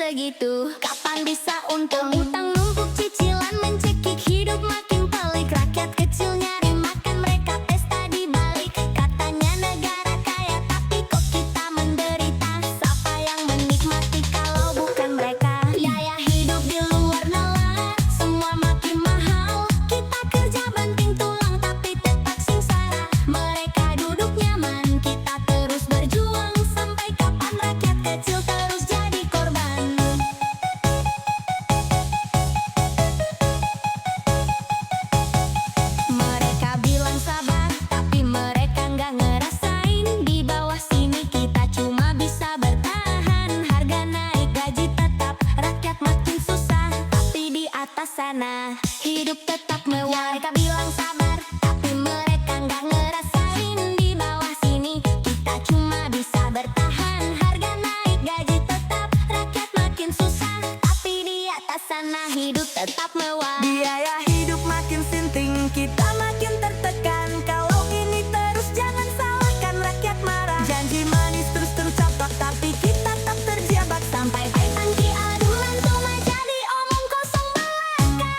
segitu. Kapan bisa untung? Utang numpuk, cicilan mencekik, sana, hidup tetap mewah. Mereka bilang sabar, tapi mereka nggak ngerasain. Di bawah sini kita cuma bisa bertahan. Harga naik, gaji tetap, rakyat makin susah. Tapi di atas sana hidup tetap mewah. Biaya hidup makin sinting, kita makin tertekan. Kalau ini terus jangan salahkan rakyat marah. Janji manis terus terucap, tapi kita tetap terjabat. Sampai tangki aduan cuma jadi omong kosong belaka.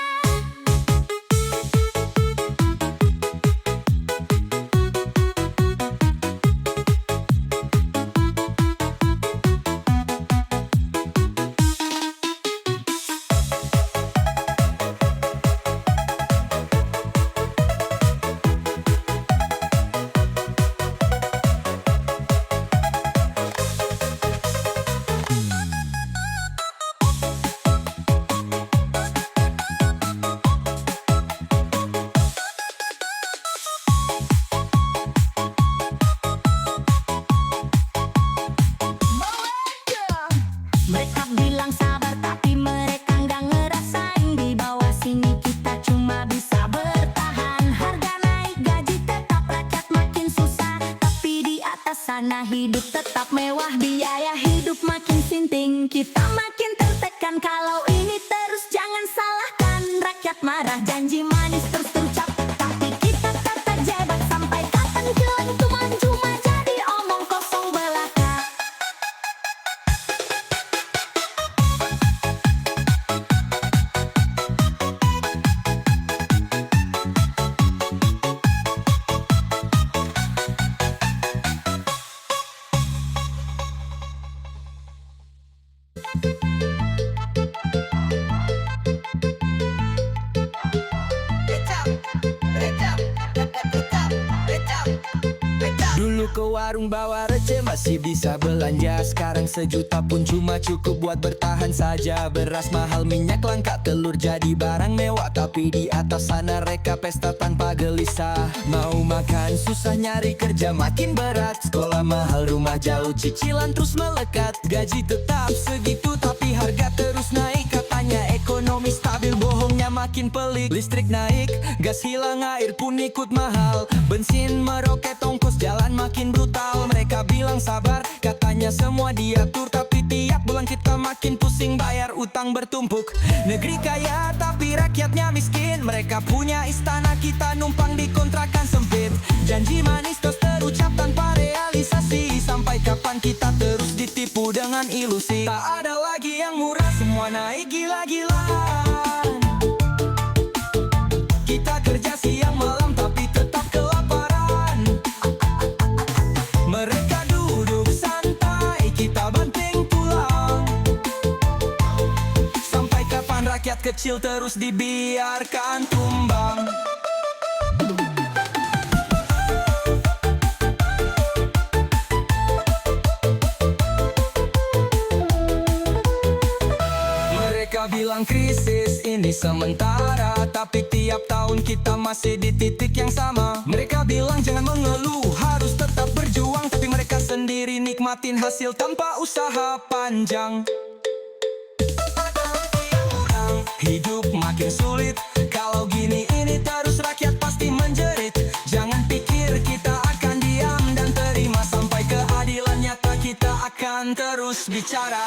Mereka bilang sabar, tapi mereka nggak ngerasain. Di bawah sini kita cuma bisa bertahan. Harga naik, gaji tetap, rakyat makin susah. Tapi di atas sana hidup tetap mewah. Biaya hidup makin sinting, kita makin tertekan. Kalau ini terus jangan salahkan rakyat marah. Janji manis terus terucap, tapi kita tetap terjabat. Sampai kapan keuntungan cuma jadi omong kosong belaka. Dulu ke warung bawa receh masih bisa belanja. Sekarang sejuta pun cuma cukup buat bertahan saja. Beras mahal, minyak langka, telur jadi barang mewah. Tapi di atas sana reka pesta tanpa gelisah. Mau makan susah, nyari kerja makin berat. Sekolah mahal, rumah jauh, cicilan terus melekat. Gaji tetap segitu tapi harga terus naik. Katanya ekonomi stabil, bohongnya makin pelik. Listrik naik, gas hilang, air pun ikut mahal. Bensin meroket, ongkos jalan makin brutal. Mereka bilang sabar, katanya semua diatur. Tapi tiap bulan kita makin pusing, bayar utang bertumpuk. Negeri kaya tapi rakyatnya miskin. Mereka punya istana, kita numpang di kontrakan sempit. Janji manis terus terucap tanpa realisasi. Sampai kapan kita terus ditipu dengan ilusi? Tak ada lagi yang murah, semua naik gila-gilaan. Kita kerja siang malam tapi tetap kelaparan. Mereka duduk santai, kita banting tulang. Sampai kapan rakyat kecil terus dibiarkan tumbang? Mereka bilang krisis ini sementara, tapi tiap tahun kita masih di titik yang sama. Mereka bilang jangan mengeluh, harus tetap berjuang. Tapi mereka sendiri nikmatin hasil tanpa usaha panjang. Hidup makin sulit, kalau gini ini terus rakyat pasti menjerit. Jangan pikir kita akan diam dan terima. Sampai keadilan nyata kita akan terus bicara.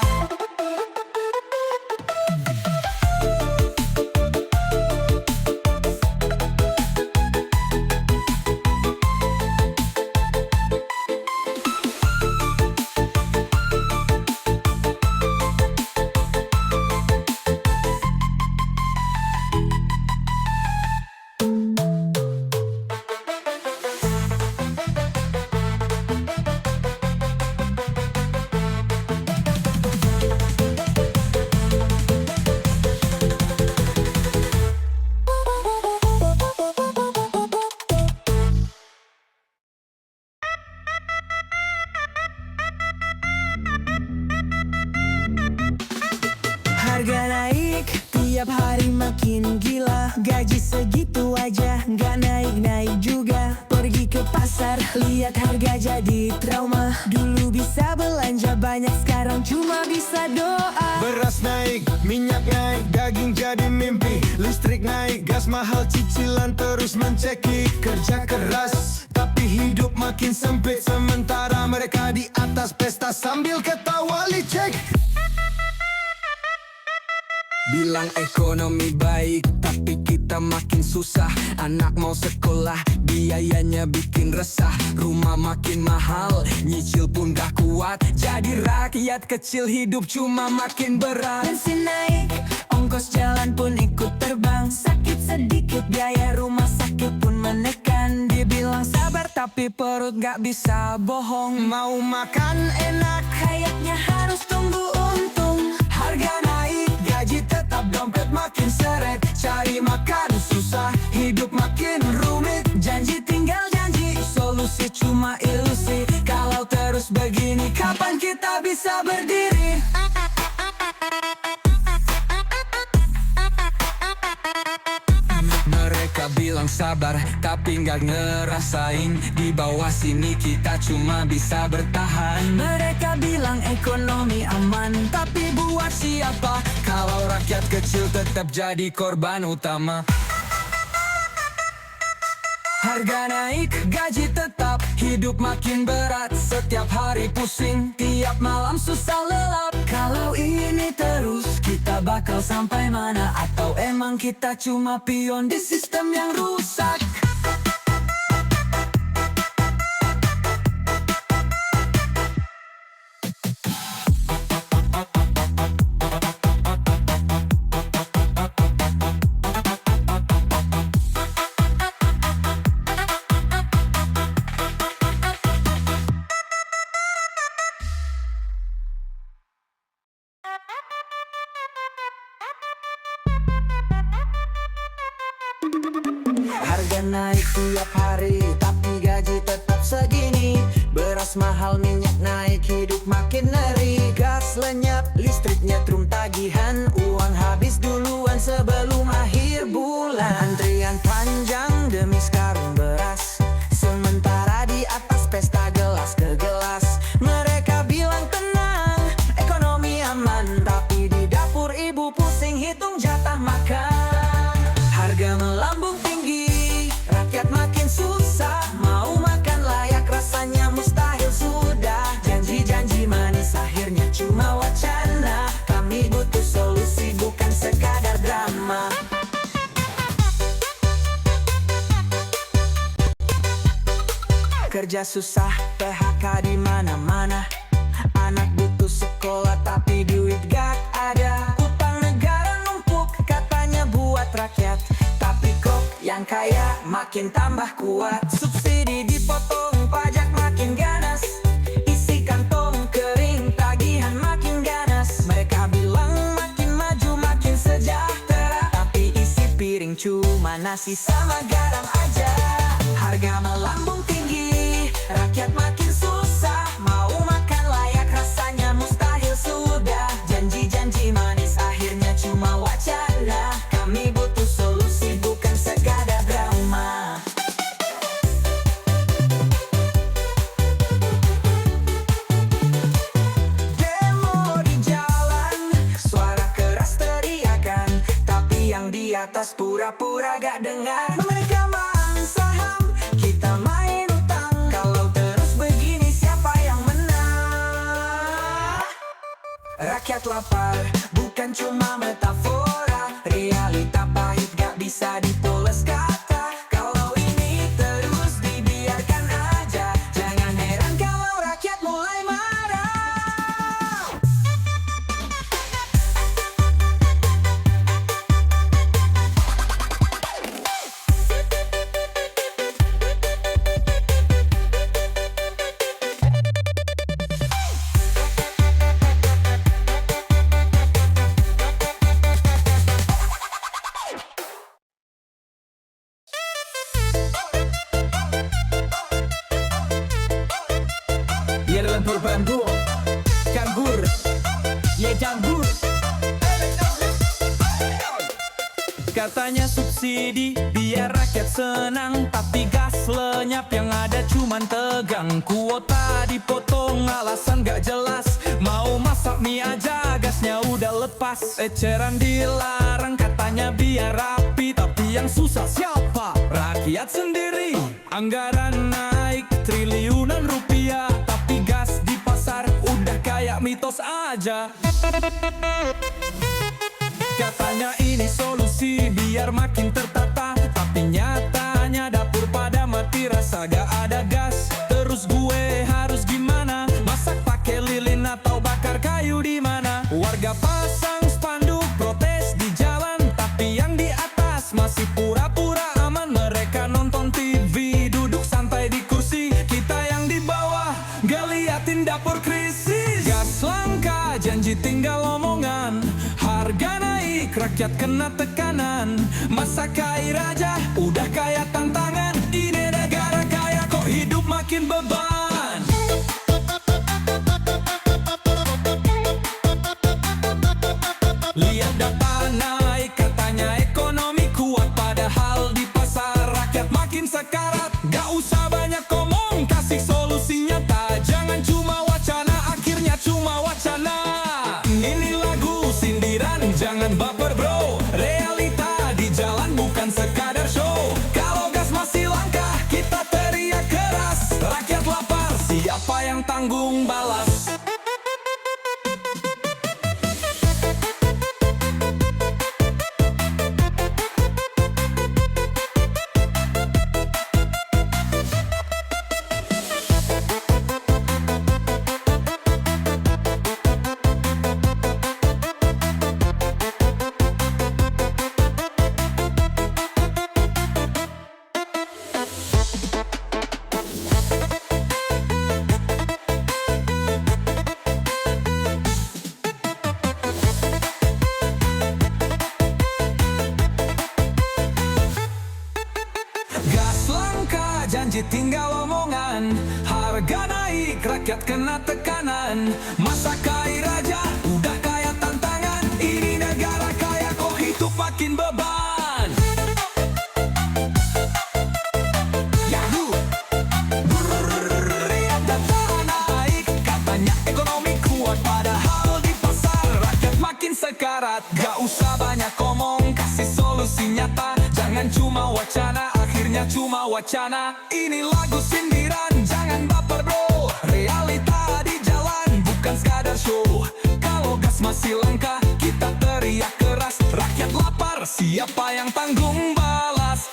Harga naik, tiap hari makin gila. Gaji segitu aja, nggak naik-naik juga. Pergi ke pasar, lihat harga jadi trauma. Dulu bisa belanja banyak sekarang cuma bisa doa. Beras naik, minyak naik, daging jadi mimpi. Listrik naik, gas mahal, cicilan terus mencekik. Kerja keras, tapi hidup makin sempit. Sementara mereka di atas pesta sambil ketawa licik. Bilang ekonomi baik, tapi kita makin susah. Anak mau sekolah, biayanya bikin resah. Rumah makin mahal, nyicil pun gak kuat. Jadi rakyat kecil hidup cuma makin berat. Bensin naik, ongkos jalan pun ikut terbang. Sakit sedikit, biaya rumah sakit pun menekan. Dibilang sabar tapi perut gak bisa bohong. Mau makan enak, Kayaknya harus tunggu untung. harga naik, gaji tetap, dompet makin seret. Cari makan susah, hidup makin rumit. Janji tinggal janji, Solusi cuma ilusi. Kalau terus begini, kapan kita bisa berdiri? Mereka bilang sabar, tapi nggak ngerasain. Di bawah sini kita cuma bisa bertahan. mereka bilang ekonomi aman. Tapi buat siapa? Kalau rakyat kecil tetap jadi korban utama. Harga naik, gaji tetap, hidup makin berat. Setiap hari pusing, tiap malam susah lelap. Kalau ini terus, kita bakal sampai mana? Atau emang kita cuma pion di sistem yang rusak? Harga naik tiap hari, tapi gaji tetap segini. Beras mahal, minyak naik, hidup makin ngeri. Gas lenyap, listrik nyetrum tagihan. Uang habis duluan sebelum akhir bulan. Antrian panjang demi sekarung beras. Sementara di atas pesta gelas ke gelas. Mereka bilang tenang, ekonomi aman. Tapi di dapur ibu pusing hitung jatah makan. Harga melambung tinggi, rakyat makin susah. Mau makan layak rasanya mustahil sudah. Janji-janji manis akhirnya cuma wacana. Kami butuh solusi bukan sekadar drama. Kerja susah, PHK di mana-mana. Anak butuh sekolah tapi duit gak ada. Utang negara numpuk, katanya buat rakyat. Tapi kok yang kaya makin tambah kuat. Subsidi dipotong, pajak makin ganas. Isi kantong kering, tagihan makin ganas. Mereka bilang makin maju, makin sejahtera. Tapi isi piring cuma nasi sama garam aja. Harga melambung tinggi, rakyat makin susah. Mau makan layak rasanya mustahil sudah. Janji-janji manis akhirnya cuma wacana. Kami butuh solusi bukan sekadar drama. Demo di jalan, suara keras teriakan. Tapi yang di atas pura-pura gak dengar. Mereka main saham, kita main utang. Kalau terus begini siapa yang menang? Rakyat lapar, bukan cuma metafora. Realita pahit gak bisa dipoles kata. Kalau ini terus dibiarkan aja, jangan heran kalau rakyat mulai marah. Biar lempur bambu, canggur, ye canggur. Katanya subsidi biar rakyat senang, tapi gas lenyap yang ada cuman tegang. Kuota dipotong alasan gak jelas, mau masak mie aja gasnya udah lepas. Eceran dilarang katanya biar rapi, tapi yang susah siapa? Rakyat sendiri. Anggaran naik triliunan rupiah, tapi gas di pasar udah kayak mitos aja. Katanya ini solusi biar makin tertata, tapi nyatanya dapur pada mati rasa gak ada gas. Terus gue harus gimana? Masak pakai lilin atau bakar kayu di mana? Warga pasang spanduk protes di jalan, tapi yang di atas masih pura-pura aman. Mereka nonton TV duduk santai di kursi, kita yang di bawah gak liatin dapur krisis. Gas langka janji tinggal omongan, harga naik rakyat kena tekanan. Masak air aja udah kayak tantangan, ini negara kaya kok hidup makin beban. Lihat data naik katanya ekonomi kuat, padahal di pasar rakyat makin sekarat. Gak usah banyak ngomong, kasih solusi nyata, jangan cuma wacana, akhirnya cuma wacana. Ini lagu sindiran, jangan baper bro, realita di jalan bukan sekadar show. Kalau gas masih langka, kita teriak keras, rakyat lapar, siapa yang tanggung balas? Janji tinggal omongan, harga naik rakyat kena tekanan. Masak air aja udah kayak tantangan, ini negara kaya kok hidup makin beban. Yahoo! Lihat data naik katanya ekonomi kuat, padahal di pasar rakyat makin sekarat. Gak usah banyak ngomong, kasih solusi nyata, jangan cuma wacana, akhirnya cuma wacana. Ini lagu sindiran, jangan baper bro, realita di jalan bukan sekadar show. Kalau gas masih langka, kita teriak keras, rakyat lapar, siapa yang tanggung balas?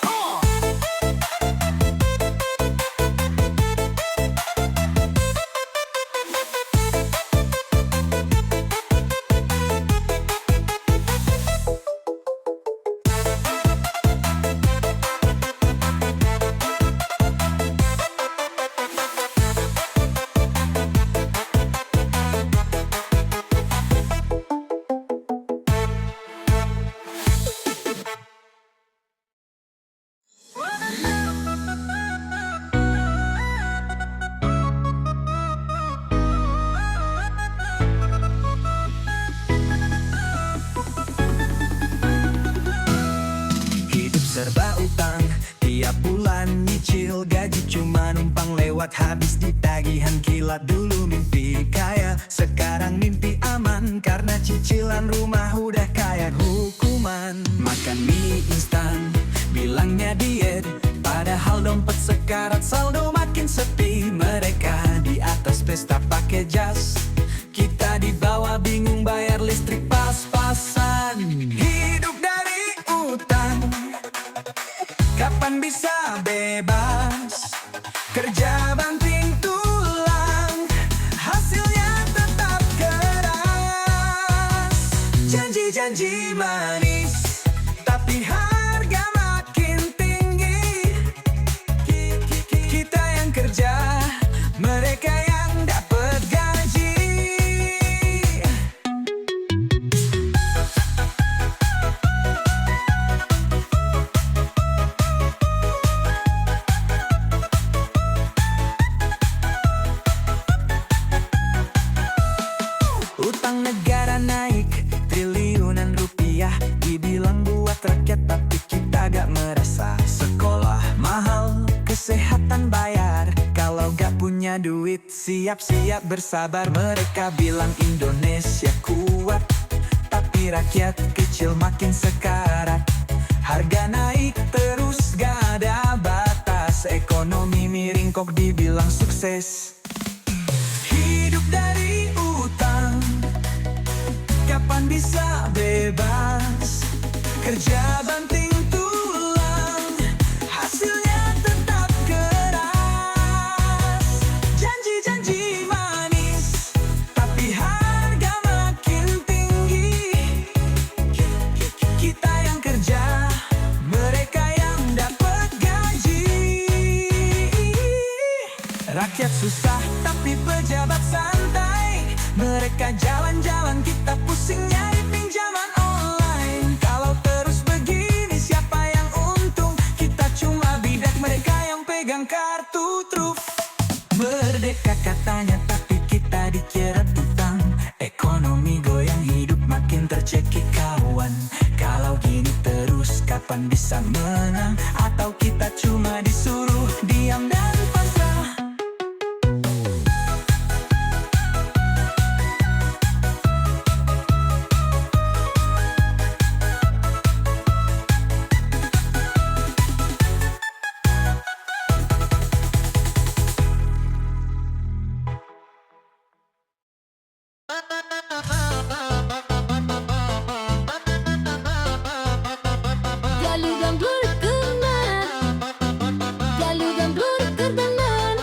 Serba utang, tiap bulan nyicil gaji cuma numpang lewat, habis di tagihan kilat. Dulu mimpi kaya, sekarang mimpi aman, karena cicilan rumah udah kayak hukuman. Makan mie instan, bilangnya diet, padahal dompet sekarat, saldo makin sepi. Mereka di atas pesta pakai jas, kita di bawah bingung bayar listrik pas-pasan. Hidup dari utang, kapan bisa bebas? Kerja banting tulang, hasilnya tetap keras. Janji-janji manis, tapi harga makin tinggi. Kita yang kerja, mereka yang dapat gaji. Utang negara naik triliunan rupiah, punya duit, siap-siap bersabar. Mereka bilang Indonesia kuat, tapi rakyat kecil makin sekarat. Harga naik terus gak ada batas, ekonomi miring kok dibilang sukses. Hidup dari utang, kapan bisa bebas? Kerja banting tulang, hasilnya tetap keras. Janji-janji manis, tapi harga makin tinggi. Kita yang kerja, mereka yang dapat gaji. Rakyat susah tapi pejabat santai. Mereka jalan-jalan, kita pusing nyari pinjaman online. Kalau terus begini siapa yang untung? Kita cuma bidak, mereka yang pegang kartu truf. Merdeka katanya tapi kita dikira tutang. Ekonomi goyang, hidup makin tercekik kawan. Kalau gini terus kapan bisa menang? Atau kita cuma disuruh diam dan pasrah? Galugan berkenan, galugan berkenan.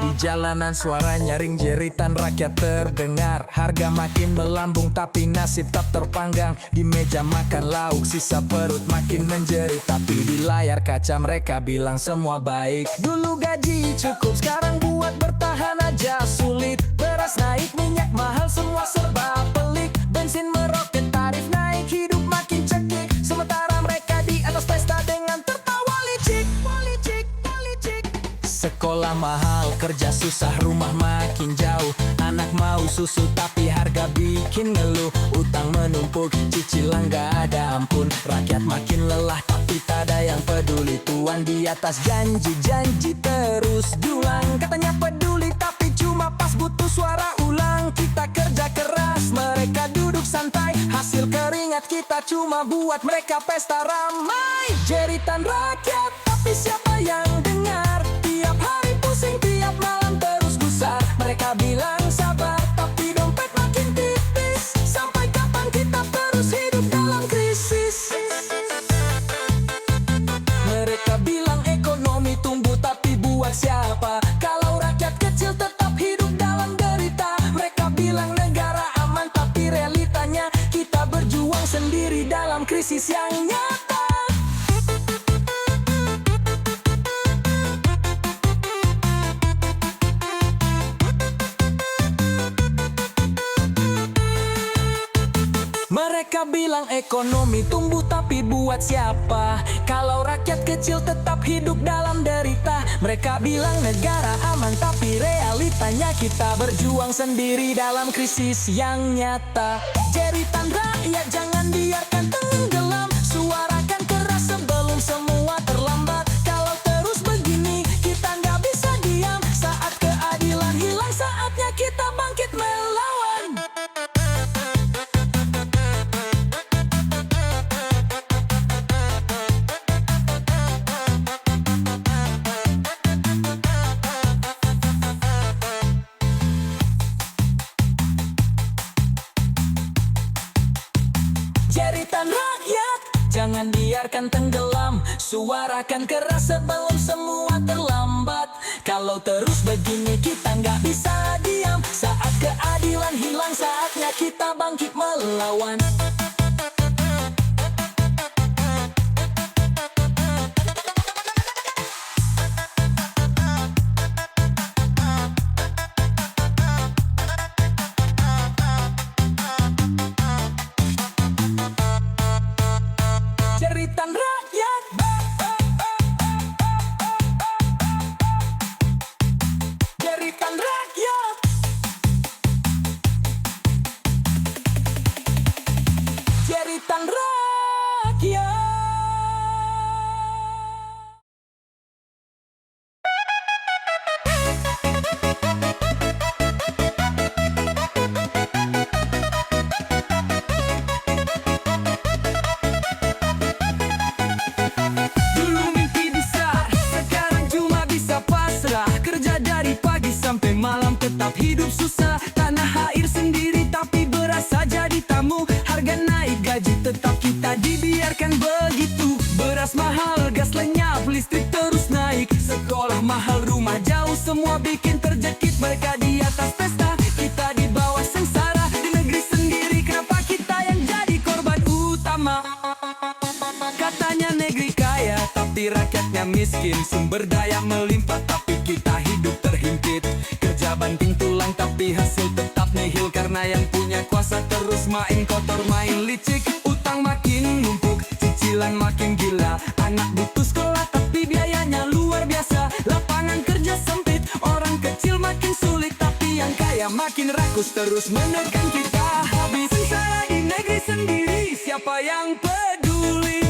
Di jalanan suara nyaring jeritan rakyat terdengar. Harga makin melambung tapi nasib tak terpanggang. Di meja makan lauk sisa perut makin menjerit. Tapi di layar kaca mereka bilang semua baik. Dulu gaji cukup, sekarang buat bertahan aja sulit. Beras naik, minyak mahal, semua serba pelik. Bensin meroket, tarif naik, hidup makin cekik. Sementara mereka di atas pesta dengan tertawa licik. Sekolah mahal, kerja susah, rumah makin jauh. Anak mau susu tapi harga bikin ngeluh. Utang menumpuk, cicilan gak ada ampun. Rakyat makin lelah tapi tak ada yang peduli. Tuan di atas janji-janji terus dulang. Katanya peduli tapi cuma pas butuh suara ulang. Kita kerja keras, mereka duduk santai. Hasil keringat kita cuma buat mereka pesta ramai. Jeritan rakyat tapi siapa yang dengar? Tiap hari pusing, tiap malam terus gusar. Mereka bilang sabar, tapi dompet makin tipis. Sampai kapan kita terus hidup dalam krisis? Mereka bilang ekonomi tumbuh, tapi buat siapa? Kalau rakyat kecil tetap hidup dalam derita. Mereka bilang negara aman, tapi realitanya kita berjuang sendiri dalam krisis yang nyata. Mereka bilang ekonomi tumbuh tapi buat siapa? Kalau rakyat kecil tetap hidup dalam derita. Mereka bilang negara aman tapi realitanya kita berjuang sendiri dalam krisis yang nyata. Jeritan rakyat jangan biarkan tenggelam. Suarakan keras sebelum semua terlambat. Kalau terus begini kita nggak bisa diam. Saat keadilan hilang saatnya kita bangkit melawan. Jeritan rakyat, jangan biarkan tenggelam. Suarakan keras sebelum semua terlambat. Kalau terus begini kita nggak bisa diam. Saat keadilan hilang saatnya kita bangkit melawan. Jeritan rakyat, jeritan rakyat. tetap hidup susah. Tanah air sendiri tapi berasa jadi tamu. Harga naik gaji tetap kita dibiarkan begitu. Beras mahal, gas lenyap, listrik terus naik. Sekolah mahal, rumah jauh, semua bikin terjekit. Mereka di atas pesta, kita di bawah sengsara. Di negeri sendiri kenapa kita yang jadi korban utama? Katanya negeri kaya tapi rakyatnya miskin. Sumber daya melimpah tapi kita hidup terhimpit. Kerja banting tulang tapi hasil tetap nihil. Karena yang punya kuasa terus main kotor, main licik. Utang makin numpuk, cicilan makin gila. Anak butuh sekolah tapi biayanya luar biasa. Lapangan kerja sempit, orang kecil makin sulit. Tapi yang kaya makin rakus, terus menekan kita habis. Sengsara di negeri sendiri, siapa yang peduli?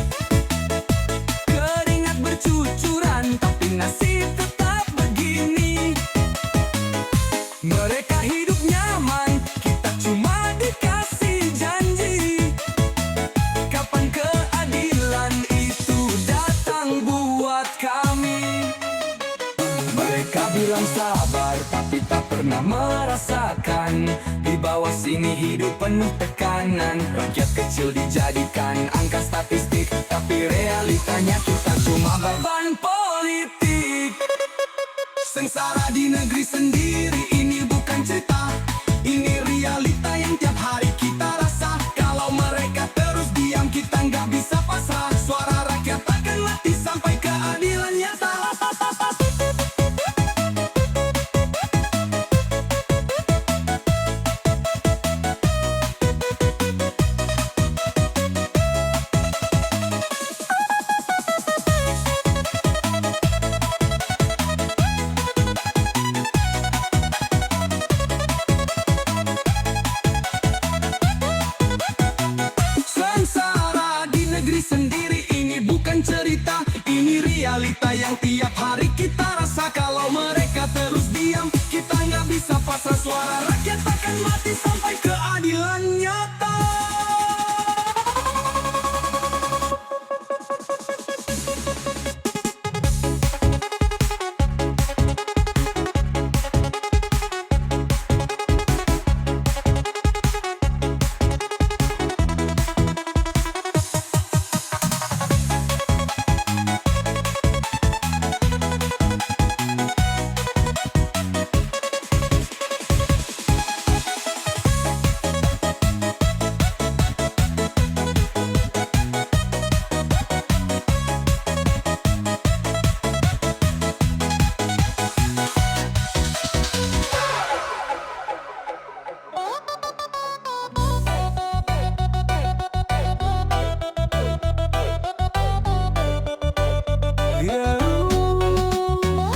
Keringat bercucuran tapi nasib tetap begini. Mereka hidup nyaman, kita cuma dikasih janji. Kapan keadilan itu datang buat kami? Mereka bilang sabar tapi tak pernah merasakan. Di bawah sini hidup penuh tekanan. Rakyat kecil dijadikan angka statistik, tapi realitanya kita cuma beban politik. Sengsara di negeri sendiri, ini bukan cerita. Ini realita yang tiap hari kita rasa. Kalau mereka terus diam, kita nggak bisa pasrah. Suara rakyat akan mati sampai keadilan nyata. Sengsara di negeri sendiri, ini bukan cerita. Ini realita yang tiap hari kita rasa. Kalau mereka terus diam, kita nggak bisa pasrah. Suara rakyat akan mati sampai keadilan nyata.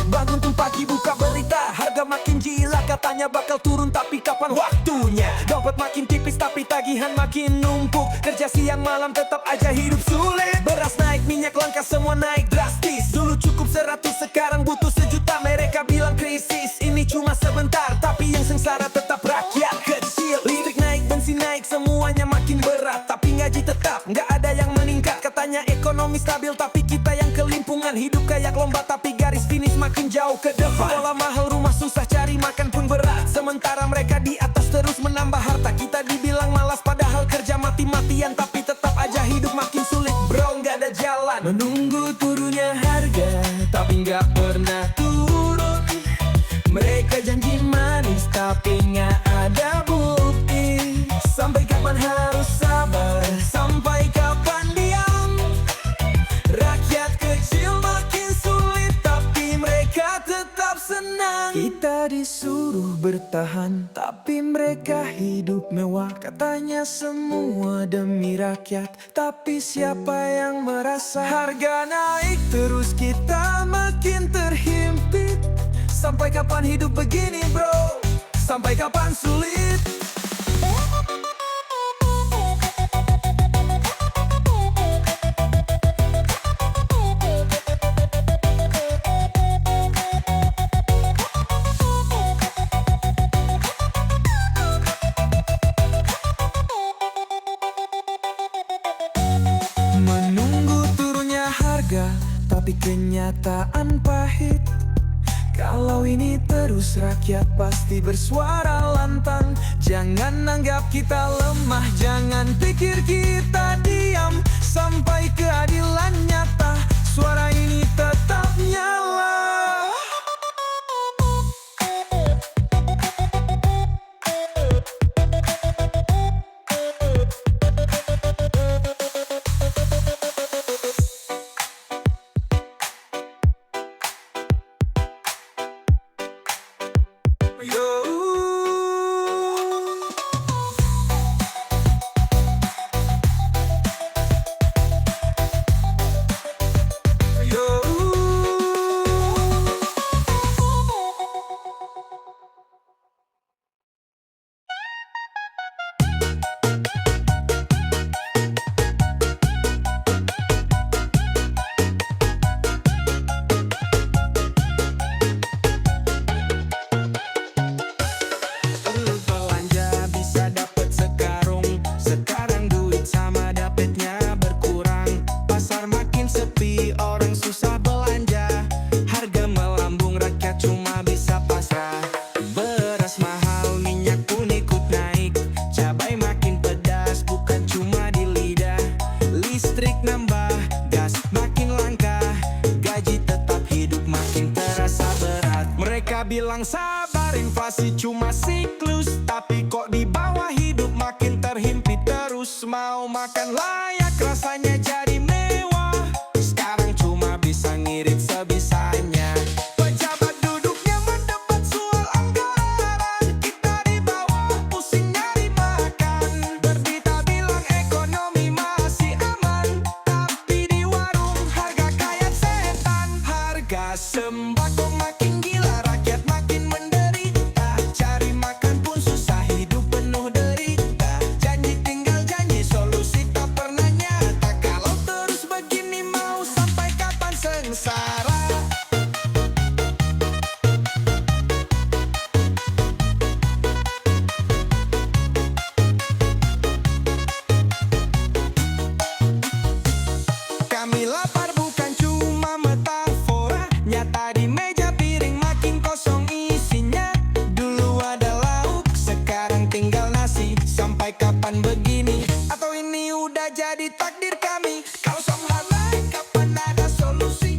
Bangun tuh pagi buka berita, harga makin gila, katanya bakal turun tapi kapan waktunya? Dompet makin tipis tapi tagihan makin numpuk. Kerja siang malam tetap aja hidup sulit. Beras naik, minyak langka, semua naik drastis. Dulu cukup 100, sekarang butuh 1 juta. Mereka bilang krisis, ini cuma sebentar. Tapi yang sengsara tetap rakyat kecil. Listrik naik, bensin naik, semuanya makin berat. Tapi gaji tetap, nggak ada yang meningkat. Katanya ekonomi stabil tapi kita yang kelimpungan. Hidup kayak lomba tapi garis finish makin jauh ke depan. Sekolah mahal, rumah susah, cari makan pun berat. Sementara mereka di atas terus menambah harta. Kita dibilang malas padahal kerja mati-matian. Tapi tetap aja hidup makin sulit bro, nggak ada jalan. Menunggu turunnya harga tapi nggak pernah turun. Mereka janji manis tapi nggak ada bukti. Sampai kapan harus sabar? Sampai kapan diam? Rakyat kecil makin sulit tapi mereka tetap senang. Kita disuruh bertahan tapi mereka hidup mewah. Katanya semua demi rakyat, tapi siapa yang merasa? Harga naik terus kita makin terhimpit. Sampai kapan hidup begini bro? Sampai kapan sulit? Menunggu turunnya harga tapi kenyataan pahit. Kalau ini terus rakyat pasti bersuara lantang. Jangan anggap kita lemah, jangan pikir kita diam. Sampai keadilan nyata, suara ini tetap nyala. Belanja bisa dapat sekarung, sekarang duit sama dapetnya berkurang. Pasar makin sepi, orang susah belanja. Harga melambung, rakyat cuma bisa pasrah. Beras mahal, minyak pun ikut naik. Cabai makin pedas, bukan cuma di lidah. Listrik nambah, gas makin langka. Gaji tetap hidup makin terasa berat. Mereka bilang sabar, inflasi cuma siklus. Tapi kok di bawah hidup makin terhimpit terus. Mau makan layak rasanya jadi mewah, sekarang cuma bisa ngirit sebisanya. Pejabat duduknya mendebat soal anggaran, kita di bawah pusing nyari makan. Berita bilang ekonomi masih aman, tapi di warung harga kayak setan. Harga sembako makin gila, rakyat makin menderita. Cari makan pun susah, hidup penuh derita. Janji tinggal janji, solusi tak pernah nyata. Kalau terus begini mau sampai kapan sengsara? Kami lapar bukan cuma metafora, nyata di meja piring makin kosong isinya. Dulu ada lauk, sekarang tinggal nasi. Sampai kapan begini? Atau ini udah jadi takdir kami? Kalau soal naik, kapan ada solusi?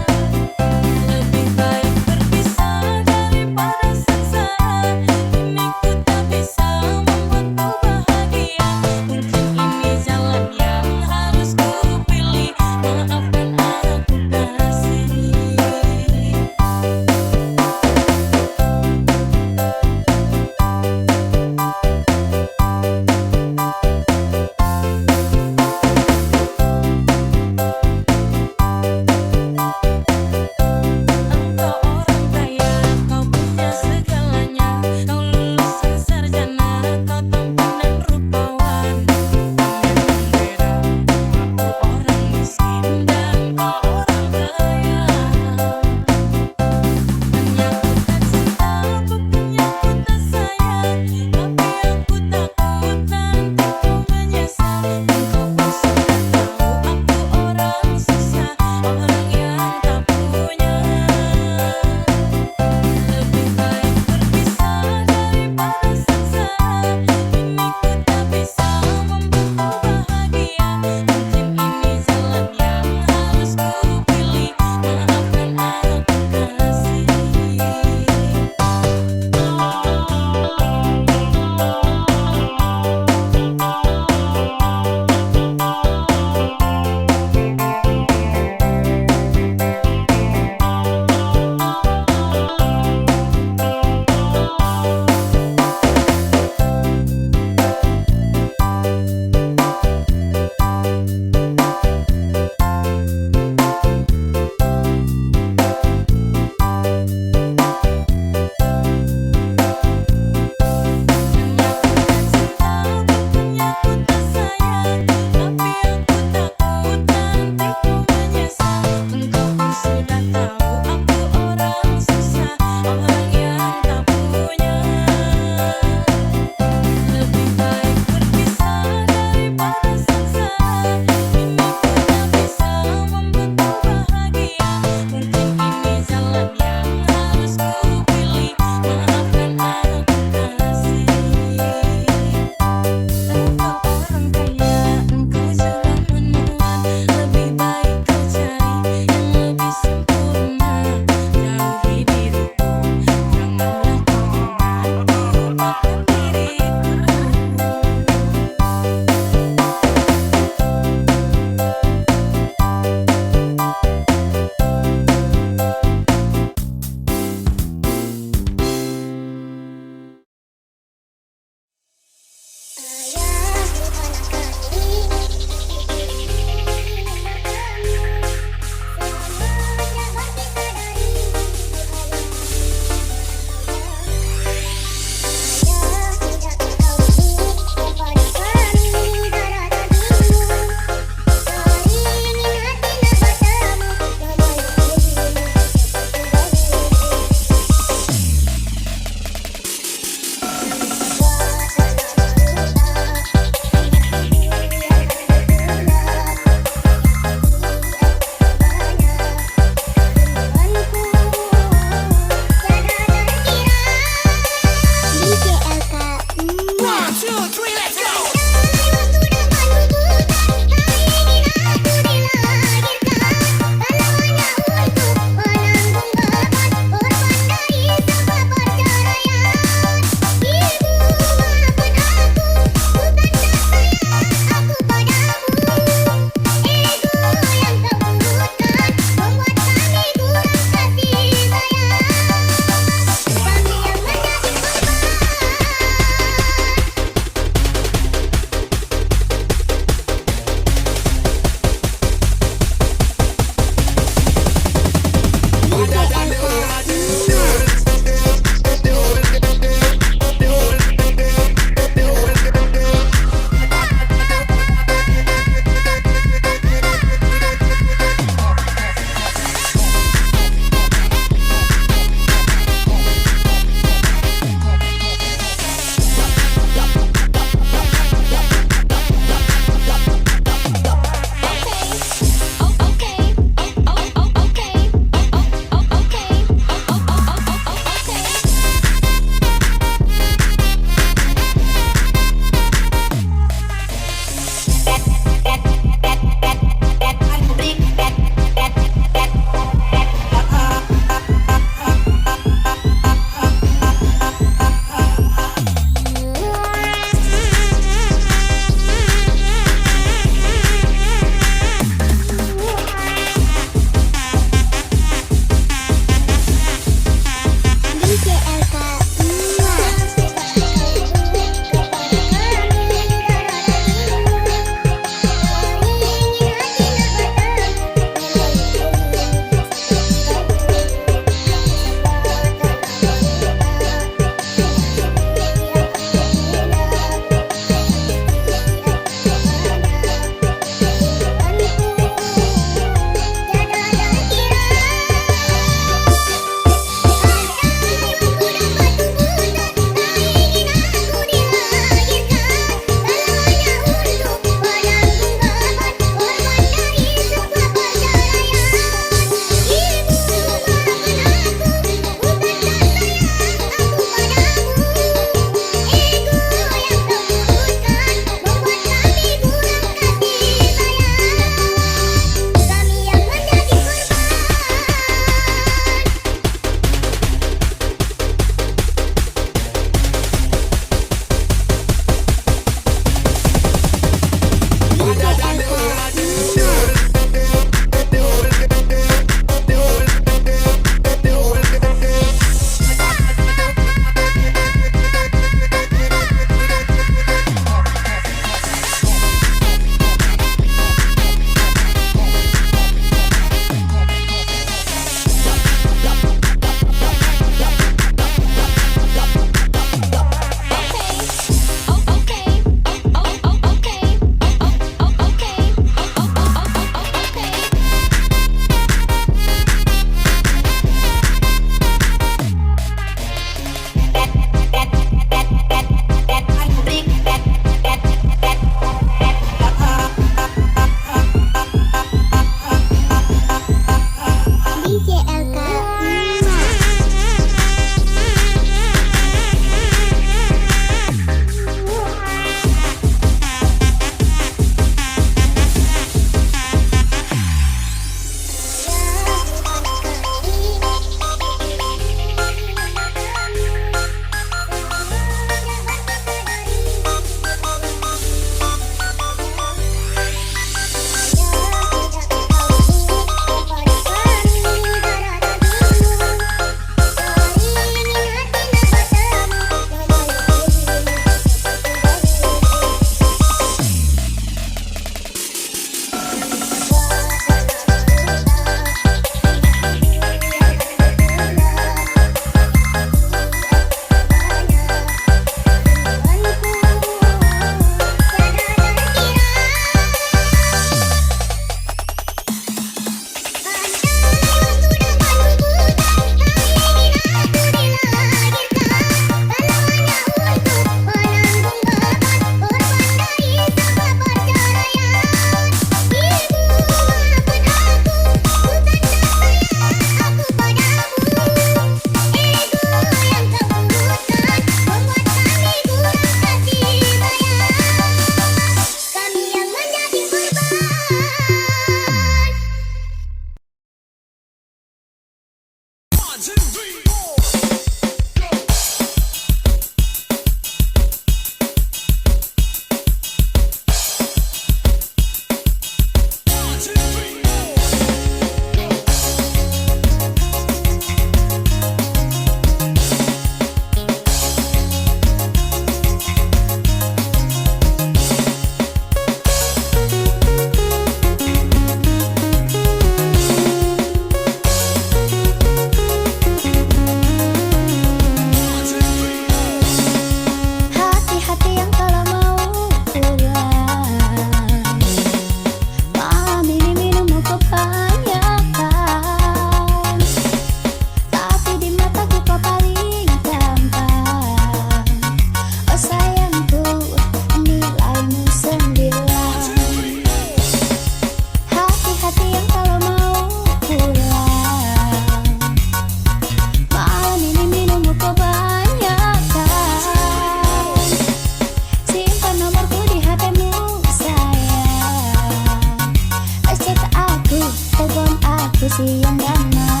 telepon aku siang dan malam.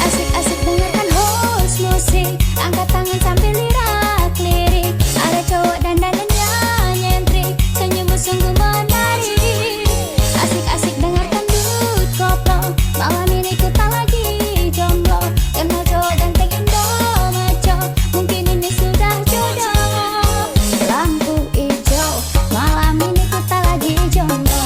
Asik-asik dengarkan host musik, angkat tangan sambil lirik. Ada cowok dandanannya nyentrik, senyummu sungguh menarik. Asik-asik dengarkan dut koplo, malam ini ku tak lagi jomblo. Kenal cowok ganteng Indo maco, mungkin ini sudah jodoh. Lampu hijau, malam ini ku tak lagi jomblo.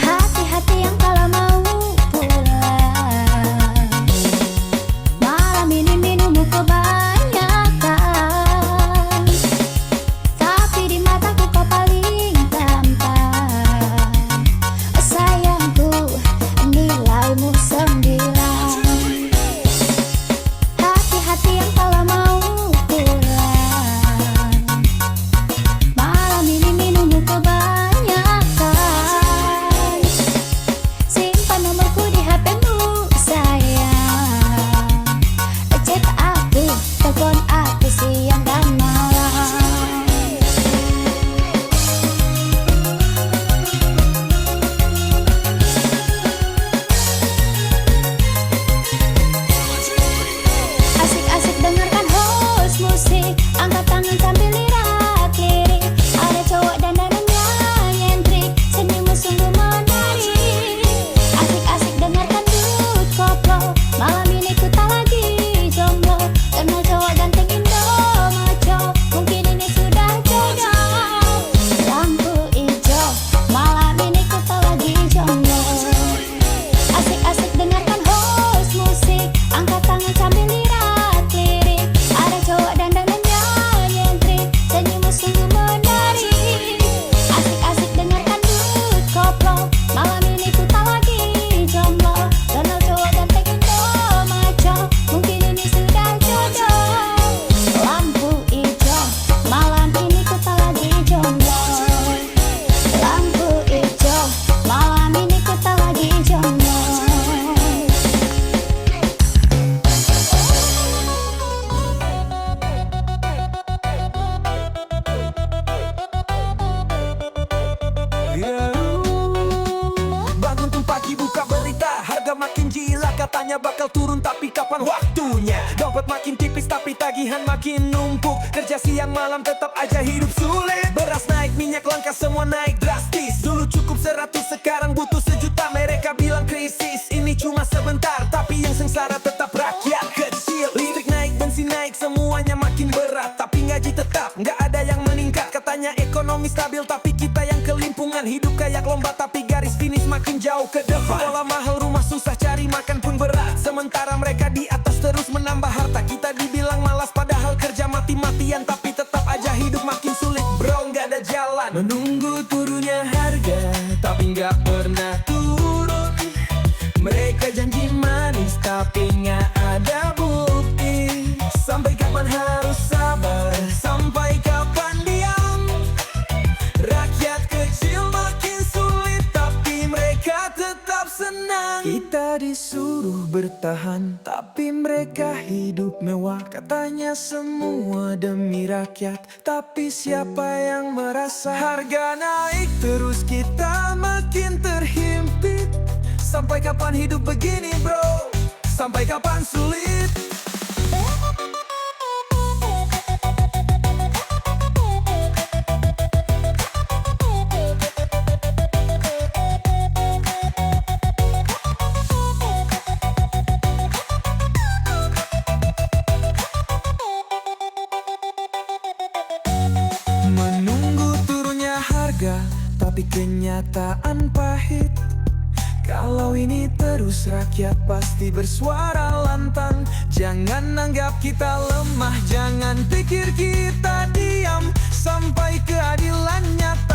Hati-hati yang kalau mau pulang, malam ini minummu kebanyakan. Tapi di mataku kau paling tampan. Sayangku, nilaimu 9. Hati-hati yang kalau mau pulang, malam ini minummu kebanyakan. Simpan nomorku di HP-mu sayang. Chat aku, telepon aku siang dan malam. Asik-asik dengarkan host musik, angkat tangan sambil lirik. Ada cowok dandanannya nyentrik, senyummu sungguh menarik. Asik-asik dengarkan dut koplo, malam ini ku tak lagi jomblo. Kenal cowok ganteng Indo maco, mungkin ini sudah jodoh. Lampu hijau, malam ini ku tak lagi jomblo. Asik-asik dengarkan host musik, angkat tangan sambil lirik. Ada cowok dandanannya nyentrik, senyummu sungguh menarik. Asik-asik dengarkan dut koplo, malam ini ku tak lagi jomblo. Kenal cowok ganteng Indo maco, mungkin ini sudah jodoh. Lampu hijau, malam ini ku tak lagi jomblo. Lampu hijau, malam ini ku tak lagi jomblo. Bangun tuh pagi buka berita, harga makin gila, katanya bakal turun tapi kapan waktunya? Dompet makin tipis tapi tagihan makin numpuk, kerja siang malam tetap aja hidup sulit. Beras naik, minyak langka, semua naik drastis. Dulu cukup 100, sekarang butuh 1 juta. Mereka bilang krisis, ini cuma sebentar, tapi yang sengsara tetap rakyat kecil. Listrik naik, bensin naik, semuanya makin berat, tapi gaji tetap nggak ada yang meningkat. Katanya ekonomi stabil tapi kita yang kelimpungan, hidup kayak lomba tapi garis finish makin jauh ke depan. Sekolah mahal, rumah susah, cari makan pun berat. Sementara mereka di atas terus menambah harta, kita dibilang malas padahal kerja mati-matian, tapi tetap aja hidup makin sulit bro, nggak ada jalan. Menunggu turunnya harga tapi nggak pernah turun. Mereka janji manis tapi nggak ada bukti. Sampai kapan harus sabar? Sampai kapan diam? Rakyat kecil makin sulit tapi mereka tetap senang. Kita disuruh bertahan tapi mereka hidup mewah. Katanya semua demi rakyat, tapi siapa yang merasa? Harga naik terus kita makin terhimpit. Sampai kapan hidup begini bro? Sampai kapan sulit? Menunggu turunnya harga tapi kenyataan pahit. Kalau ini terus rakyat pasti bersuara lantang. Jangan anggap kita lemah, jangan pikir kita diam. Sampai keadilan nyata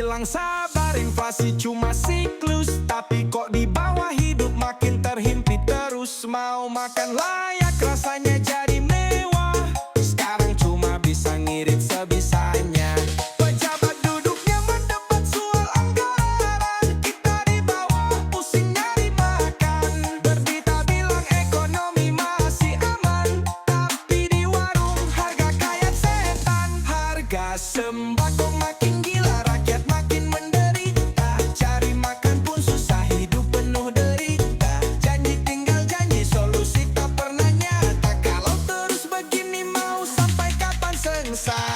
bilang sabar, inflasi cuma siklus, tapi kok di bawah hidup makin terhimpit terus. Mau makan layak rasanya jadi mewah, sekarang cuma bisa ngirit sebisanya. Pejabat duduknya mendebat soal anggaran, kita di bawah pusing nyari makan. Berita bilang ekonomi masih aman, tapi di warung harga kayak setan. Harga sembako makin gila, rakyat makin menderita. Cari makan pun susah, hidup penuh derita. Janji tinggal janji, solusi tak pernah nyata. Kalau terus begini mau sampai kapan sengsara?